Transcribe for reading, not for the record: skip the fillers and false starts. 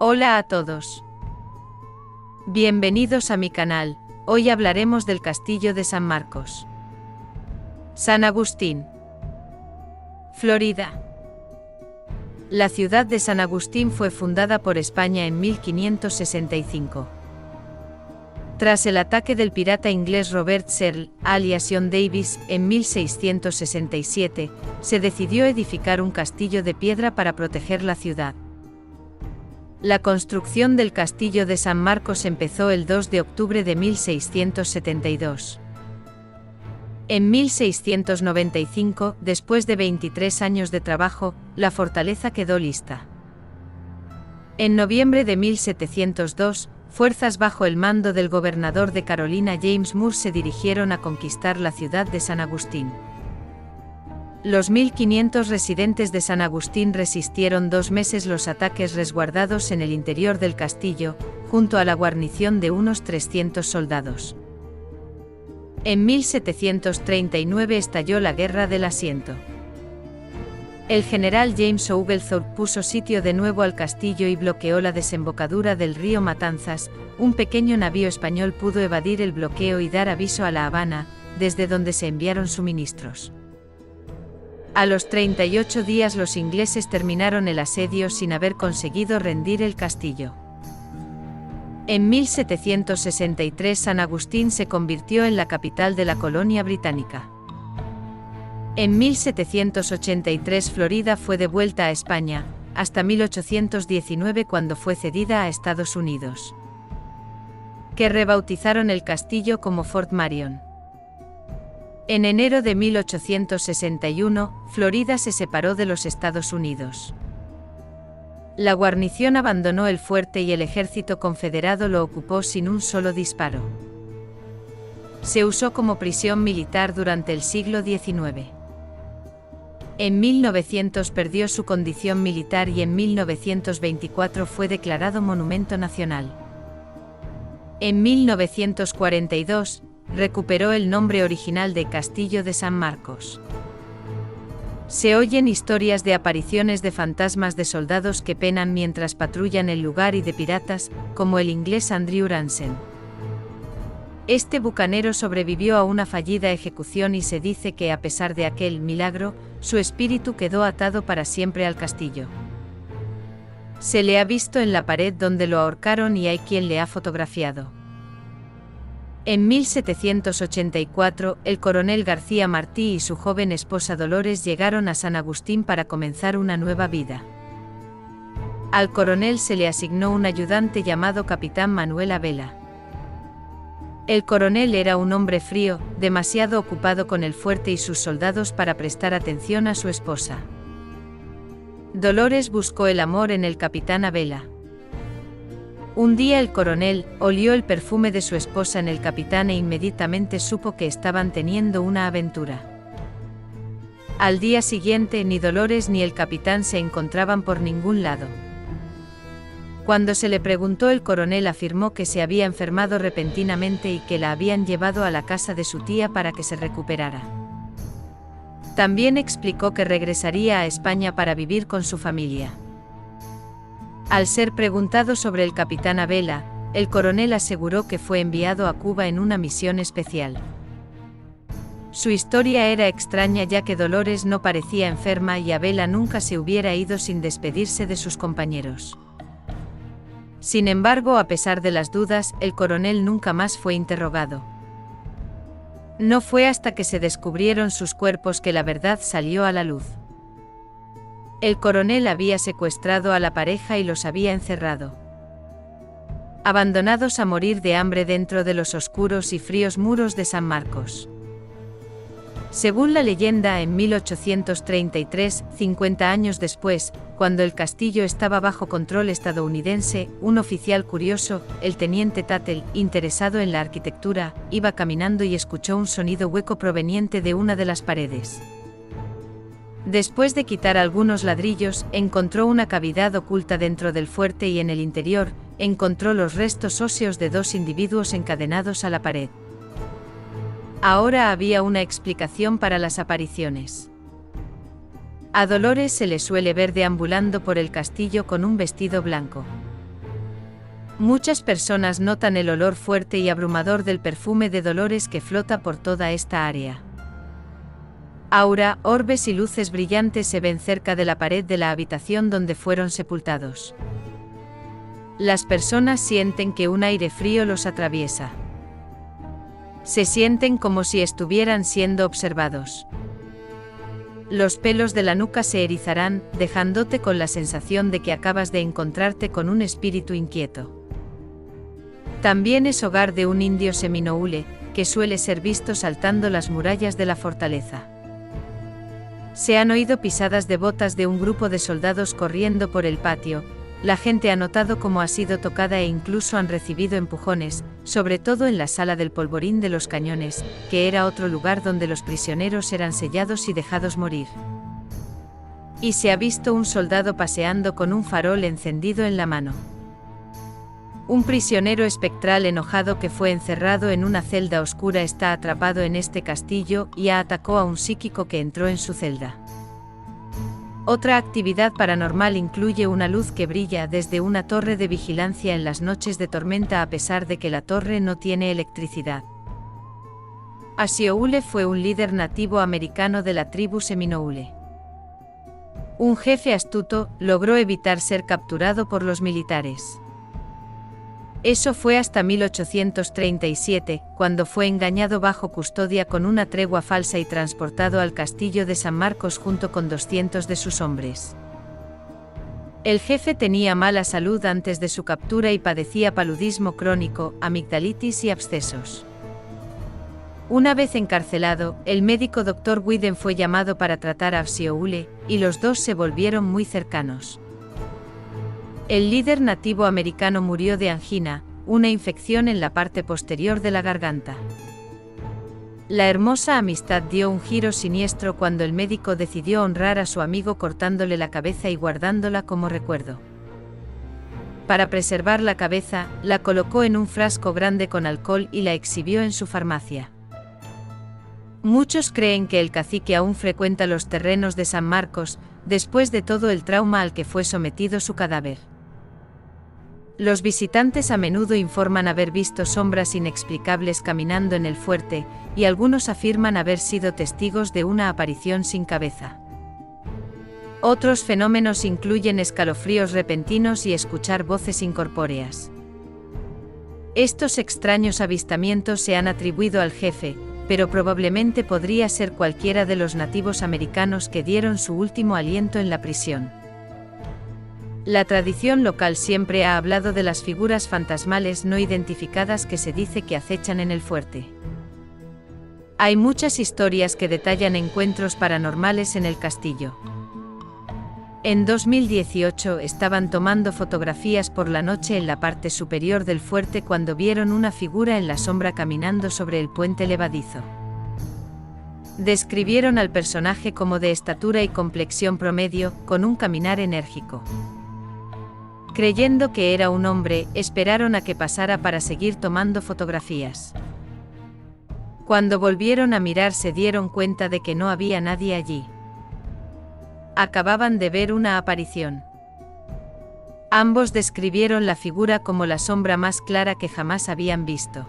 Hola a todos. Bienvenidos a mi canal. Hoy hablaremos del Castillo de San Marcos. San Agustín, Florida. La ciudad de San Agustín fue fundada por España en 1565. Tras el ataque del pirata inglés Robert Searle, alias John Davis, en 1667, se decidió edificar un castillo de piedra para proteger la ciudad. La construcción del Castillo de San Marcos empezó el 2 de octubre de 1672. En 1695, después de 23 años de trabajo, la fortaleza quedó lista. En noviembre de 1702, fuerzas bajo el mando del gobernador de Carolina James Moore se dirigieron a conquistar la ciudad de San Agustín. Los 1500 residentes de San Agustín resistieron 2 meses los ataques resguardados en el interior del castillo, junto a la guarnición de unos 300 soldados. En 1739 estalló la Guerra del Asiento. El general James Oglethorpe puso sitio de nuevo al castillo y bloqueó la desembocadura del río Matanzas. Un pequeño navío español pudo evadir el bloqueo y dar aviso a La Habana, desde donde se enviaron suministros. A los 38 días los ingleses terminaron el asedio sin haber conseguido rendir el castillo. En 1763 San Agustín se convirtió en la capital de la colonia británica. En 1783 Florida fue devuelta a España, hasta 1819 cuando fue cedida a Estados Unidos, que rebautizaron el castillo como Fort Marion. En enero de 1861, Florida se separó de los Estados Unidos. La guarnición abandonó el fuerte y el ejército confederado lo ocupó sin un solo disparo. Se usó como prisión militar durante el siglo XIX. En 1900 perdió su condición militar y en 1924 fue declarado monumento nacional. En 1942, recuperó el nombre original de Castillo de San Marcos. Se oyen historias de apariciones de fantasmas de soldados que penan mientras patrullan el lugar y de piratas, como el inglés Andrew Ransom. Este bucanero sobrevivió a una fallida ejecución y se dice que a pesar de aquel milagro, su espíritu quedó atado para siempre al castillo. Se le ha visto en la pared donde lo ahorcaron y hay quien le ha fotografiado. En 1784, el coronel García Martí y su joven esposa Dolores llegaron a San Agustín para comenzar una nueva vida. Al coronel se le asignó un ayudante llamado Capitán Manuel Abela. El coronel era un hombre frío, demasiado ocupado con el fuerte y sus soldados para prestar atención a su esposa. Dolores buscó el amor en el capitán Abela. Un día el coronel olió el perfume de su esposa en el capitán e inmediatamente supo que estaban teniendo una aventura. Al día siguiente ni Dolores ni el capitán se encontraban por ningún lado. Cuando se le preguntó, el coronel afirmó que se había enfermado repentinamente y que la habían llevado a la casa de su tía para que se recuperara. También explicó que regresaría a España para vivir con su familia. Al ser preguntado sobre el capitán Abela, el coronel aseguró que fue enviado a Cuba en una misión especial. Su historia era extraña ya que Dolores no parecía enferma y Abela nunca se hubiera ido sin despedirse de sus compañeros. Sin embargo, a pesar de las dudas, el coronel nunca más fue interrogado. No fue hasta que se descubrieron sus cuerpos que la verdad salió a la luz. El coronel había secuestrado a la pareja y los había encerrado, abandonados a morir de hambre dentro de los oscuros y fríos muros de San Marcos. Según la leyenda, en 1833, 50 años después, cuando el castillo estaba bajo control estadounidense, un oficial curioso, el teniente Tattle, interesado en la arquitectura, iba caminando y escuchó un sonido hueco proveniente de una de las paredes. Después de quitar algunos ladrillos, encontró una cavidad oculta dentro del fuerte y en el interior, encontró los restos óseos de 2 individuos encadenados a la pared. Ahora había una explicación para las apariciones. A Dolores se le suele ver deambulando por el castillo con un vestido blanco. Muchas personas notan el olor fuerte y abrumador del perfume de Dolores que flota por toda esta área. Aura, orbes y luces brillantes se ven cerca de la pared de la habitación donde fueron sepultados. Las personas sienten que un aire frío los atraviesa. Se sienten como si estuvieran siendo observados. Los pelos de la nuca se erizarán, dejándote con la sensación de que acabas de encontrarte con un espíritu inquieto. También es hogar de un indio seminoule, que suele ser visto saltando las murallas de la fortaleza. Se han oído pisadas de botas de un grupo de soldados corriendo por el patio. La gente ha notado cómo ha sido tocada e incluso han recibido empujones, sobre todo en la sala del polvorín de los cañones, que era otro lugar donde los prisioneros eran sellados y dejados morir. Y se ha visto un soldado paseando con un farol encendido en la mano. Un prisionero espectral enojado que fue encerrado en una celda oscura está atrapado en este castillo y atacó a un psíquico que entró en su celda. Otra actividad paranormal incluye una luz que brilla desde una torre de vigilancia en las noches de tormenta a pesar de que la torre no tiene electricidad. Asioule fue un líder nativo americano de la tribu Seminoule. Un jefe astuto logró evitar ser capturado por los militares. Eso fue hasta 1837, cuando fue engañado bajo custodia con una tregua falsa y transportado al castillo de San Marcos junto con 200 de sus hombres. El jefe tenía mala salud antes de su captura y padecía paludismo crónico, amigdalitis y abscesos. Una vez encarcelado, el médico Dr. Widen fue llamado para tratar a Asioule, y los dos se volvieron muy cercanos. El líder nativo americano murió de angina, una infección en la parte posterior de la garganta. La hermosa amistad dio un giro siniestro cuando el médico decidió honrar a su amigo cortándole la cabeza y guardándola como recuerdo. Para preservar la cabeza, la colocó en un frasco grande con alcohol y la exhibió en su farmacia. Muchos creen que el cacique aún frecuenta los terrenos de San Marcos, después de todo el trauma al que fue sometido su cadáver. Los visitantes a menudo informan haber visto sombras inexplicables caminando en el fuerte, y algunos afirman haber sido testigos de una aparición sin cabeza. Otros fenómenos incluyen escalofríos repentinos y escuchar voces incorpóreas. Estos extraños avistamientos se han atribuido al jefe, pero probablemente podría ser cualquiera de los nativos americanos que dieron su último aliento en la prisión. La tradición local siempre ha hablado de las figuras fantasmales no identificadas que se dice que acechan en el fuerte. Hay muchas historias que detallan encuentros paranormales en el castillo. En 2018 estaban tomando fotografías por la noche en la parte superior del fuerte cuando vieron una figura en la sombra caminando sobre el puente levadizo. Describieron al personaje como de estatura y complexión promedio, con un caminar enérgico. Creyendo que era un hombre, esperaron a que pasara para seguir tomando fotografías. Cuando volvieron a mirar se dieron cuenta de que no había nadie allí. Acababan de ver una aparición. Ambos describieron la figura como la sombra más clara que jamás habían visto.